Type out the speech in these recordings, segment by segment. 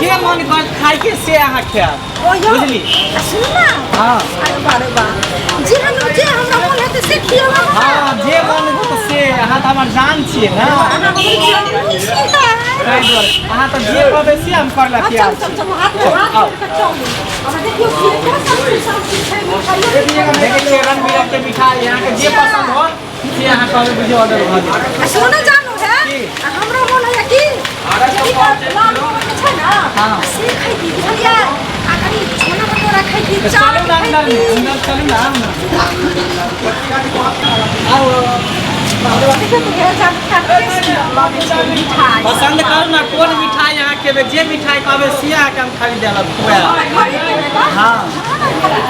जे मन कर खाई के से अहाँ खाएब बुझली सुन ना हां अरे बारे जे हमरा मन हेतै से खियब हां जे मन हेतै से अहाँ त हमर जान छियै ना अहाँ त जे कहबै से हम करला तैयार देखिए रंग बिरंग के मिठाई यहाँ के जे पसंद हो से अहाँ कहबै बुझे ऑर्डर भ जाए सोना जानू है हमरा मन है कि लाल रंग छै ना हां से खाई दी बुझलिए आखरी छोला भटूरा खाई दी चाट अंदर चलू ना आओ पसंद करू ना कौन मिठाई यहाँ खेबे जे मिठाई कहबे से आके हम खरीद देब हाँ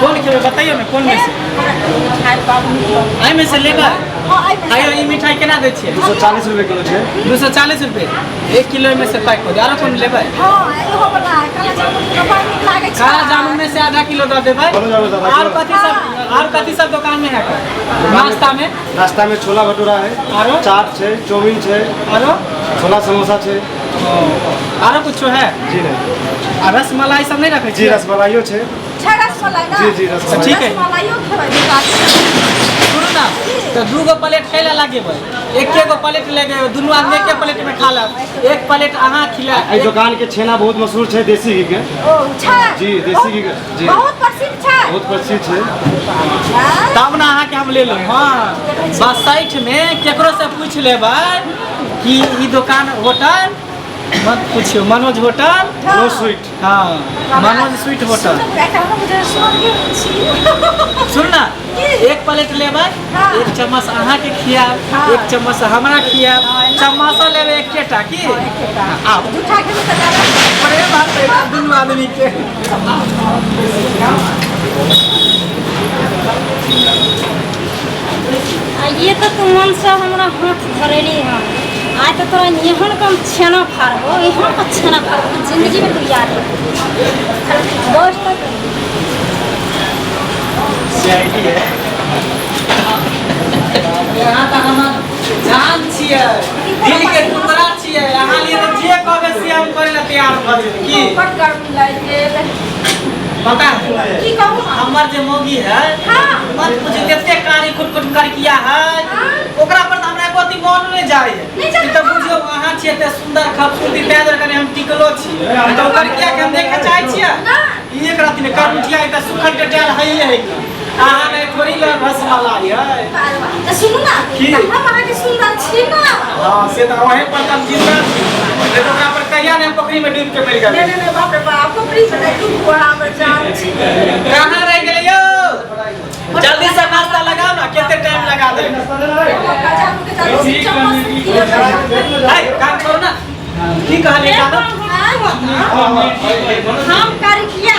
कौन खेबे बताइए ना कौन में से आई में से लेबै आइयो ये मिठाई केना दै छियै 240 रुपए किलो छै 240 रुपए 1 किलो में से पैक हो जाए कौन लेबै हां एहो वाला काला जामुन में से आधा किलो दे देबै और कथि सब दुकान में है नाश्ता में छोला भटूरा है आरो चाट छै चाउमीन छै आरो छोला समोसा छै आरो कुछ है जी नहीं आ रसमलाई सब नहीं रखे जी रसमलाइयो छै रसमलाई ना जी रसमलाई ठीक है रसमलाइयो खेबै सुनू ना तो 2 गो प्लेट खैला लागेबै एके गो प्लेट लेगे दोनों आदमी एके प्लेट में खा लेब एक प्लेट अहाँ खिला ए दुकान के छेना बहुत मशहूर छै देसी घी के ओ छै जी देसी घी के जी बहुत प्रसिद्ध छै बहुत प्रसिद्ध छै तब ना अहाँ के हम ले लेब हां बस 60 में केकरो से पूछ लेबै कि ई दुकान होटल मत पूछियो मनोज होटल नो स्वीट हां मनोज स्वीट होटल सुन ना एक प्लेट लेबै एक चम्मच अहाँ के खियाब एक चम्मच हमरा खियाब चम्मच लेबै एकेटा की आप झूठा के अरे बात है दुनू आदमी के ये तो तुम मन से हमरा हाथ धरेली है आज तो तोरा यहाँ कम छेना फाड़ो यहाँ का छेना फाड़ो जिंदगी में तू याद बस तक सीआईडी है यहाँ तो हमार जान छियै दिल के टुकड़ा छियै अहाँ लिए तो जे कहबे से हम करे ला तैयार भ जेबै की बड़ गर्मी लाग गेल पता है की कहूं हमर जे मोगी है हां मत पूछी केते कारी कुटकुट कर किया है ओकरा पर हमरा कोती मन नहीं जाय है ई तो बुझियो अहाँ छियै ते सुंदर खूबसूरती पैदर कने हम टिकलो छी तो ओकर किया के हम देखे चाहै छियै ई एक रात में कर उठिया त सुखल टटल है है अहाँ ने थोड़ी ल रसमलाई है तो सुनू ना हम अहाँ के सुंदर छी ना हां से त वही पर हम जिंदा छी लेकिन ओकरा पर कहिया ने पोखरी में डूब के मर गेल नहीं बाप रे बाप पोखरी में नहीं डूब वहां पर जान छी कहां रह गेल यो जल्दी से नाश्ता लगाओ ना कितने टाइम लगा दे हाय काम करो ना की कहले जानो हम करिकिया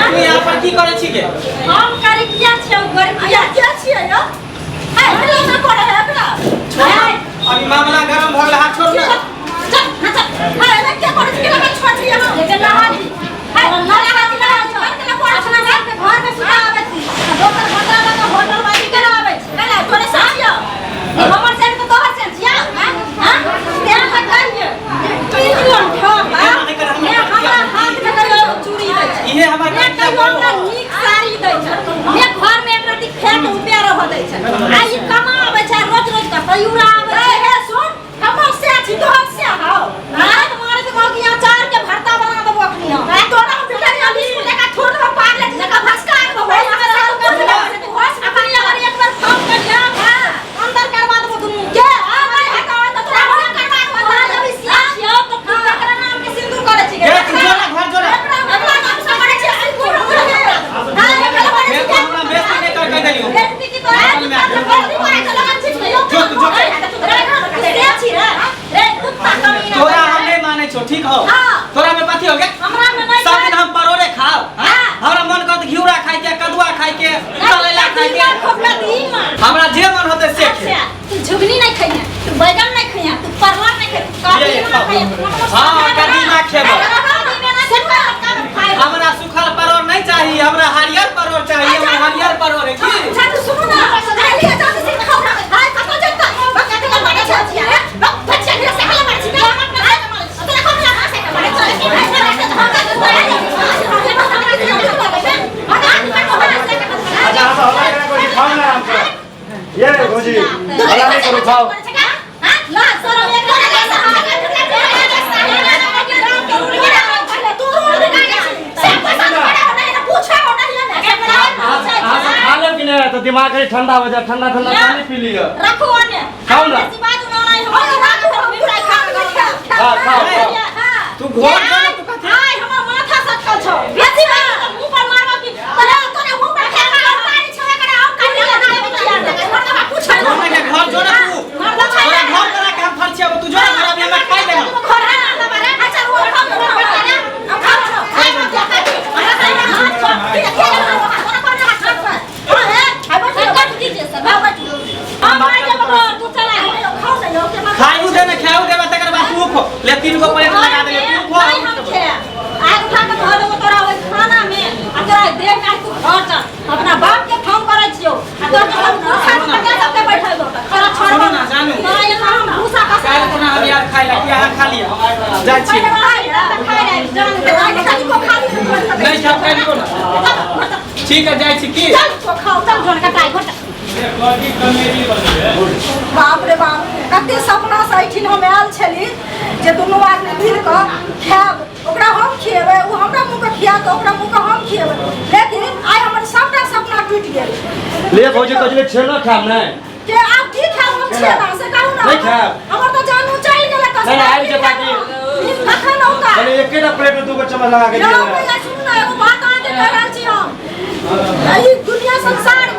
तू यहां पर की करे छी के हम करिकिया छै गरिकिया क्या छियै यो हाय हेलो ना करे है एकरा अभी मामला गरम भ गेल हाथ छोड़ ना चल हाय ना क्या करे छी के छोड़ दिया हम लेकिन ना हाथी हाय ना हाथी ना के ना पड़ छना घर में सुता आवे छी दोसर खतरा लगा होटल वाली के आवे छी ना तोरे साथिया हमर से तो तोहर से जिया हां तेरा हटाइए की जोन ठोका ये हमरा हाथ में करियो चूड़ी दे छै इहे हमर ये कहियो हमरा नीक साड़ी दै छै ये घर में एक रति खेत उपे रह दै छै आ ई कमावे छै रोज रोज का पयूरा आवे छै हे सुन हमर से छी तोहर से हां हां तुम्हारे तो कहो कि अचार के भरता बना देबो अखनी हम तोरा बिचारी अभी लेका छोड़ दो पागल लेका भसका के भाई हमरा सब कर दे तू होश अपनी अगर एक बार फोन कर लिया हां अंदर करवा देबो दुनू के हां भाई हटाओ तो तोरा होना करवा देबो तोरा जब सिया छियो तो तू ककरा नाम के सिंदूर करे छी के तू जोरा घर जोरा अपना नाम से करे छी आई पूरा हां ये कल करे छी हमरा बेस नहीं कर के देलियो बेटी की तोरा बेटी मारे के लगन छी जो जो से छी रे कुत्ता कमीना तोरा हम नहीं माने छो ठीक हो तोरा में कथि हो गया हमरा में नहीं सब दिन हम परोरे खाओ हमरा मन करत घिउरा खाइ के कदुआ खाइ के तलेला खाइ के खोपला दी मां हमरा जे मन होते से खे तू झुगनी नहीं खइया तू बैगन नहीं खइया तू परवल नहीं खइया काटी नहीं खइया हां कदीमा खेबो हमरा सुखल परोर नहीं चाहिए हमरा हरियर परोर चाहिए हमरा हरियर परोर है की अच्छा तू सुन ना खाली है तो सिर्फ खाओ हाय कतो जत्ता बका के मारे छाचिया है बच्चा के से हला मार छी ना अपना हाय मार अतला खा ना से भौजी भला नहीं करो खाओ ला सर एक खा लो कि नहीं तो दिमाग है ठंडा हो जाए ठंडा ठंडा पानी पी लियो रखो ने खाओ ना हाँ खाओ तू घर जा तू कथी हाय हमर माथा सटकल छौ बेसी बात मुंह पर मारबा कि तोने मुंह पर फेंक के पानी छवे करे हम काटी लगा देबे मरदा पूछ जोना के घर जोना तू मरदा छै तोरा घर करा के हम फरछिया तू जोना घर अभी हम खाई ले घर है ना बारे अच्छा वो हम खाओ छौ खाई मत जा हमरा से हाथ छौ ठीक है तोरा कोन हाथ छौ है आई बस कट दीजिए सब बाबा हम आ जाबो तू चला खाओ से लो के खाइबू दे ना खाइबू दे तकर बाद तू खो ले 3 गो प्लेट लगा दे तू खो नहीं हम खे आज उठा के धो देबो तोरा ओइ खाना में आ तोरा देख के तू घर चल अपना बाप के फोन करै छियो आ तोरा के हम भूसा के सबके बैठेबो तोरा छोड़बो ना जानू तोरा ये हम भूसा का काल कोना हम यार खाइ ला कि खा लिया जाय छी खाइ रे जान के आज खाली को खा ली नहीं खा खाइ को ना ठीक है जाय छी की चल तो खाओ चल जोन का टाइ घोटा बाप रे बाप कते सपना से ऐठिन हम आयल छली जे दुनू आदमी मिल के खाएब ओकरा हम खिएबै ओ हमरा मुंह के खिया के ओकरा मुंह के हम खिएबै लेकिन आइ हमर सबटा सपना टूटि गेल ले भौजी कजले छेना खाम नहीं जे आब की खाएब हम छेना से कहू ना नहीं खाएब। हमर तो जानू चलि गेल कस नहीं, आबि जेता कि- कखन औता चले एकेटा प्लेट में 2 चम्मच लगा के ना दिए भैया सुन ना एगो बात अहाँ के कह रहल छी हम ई दुनिया संसार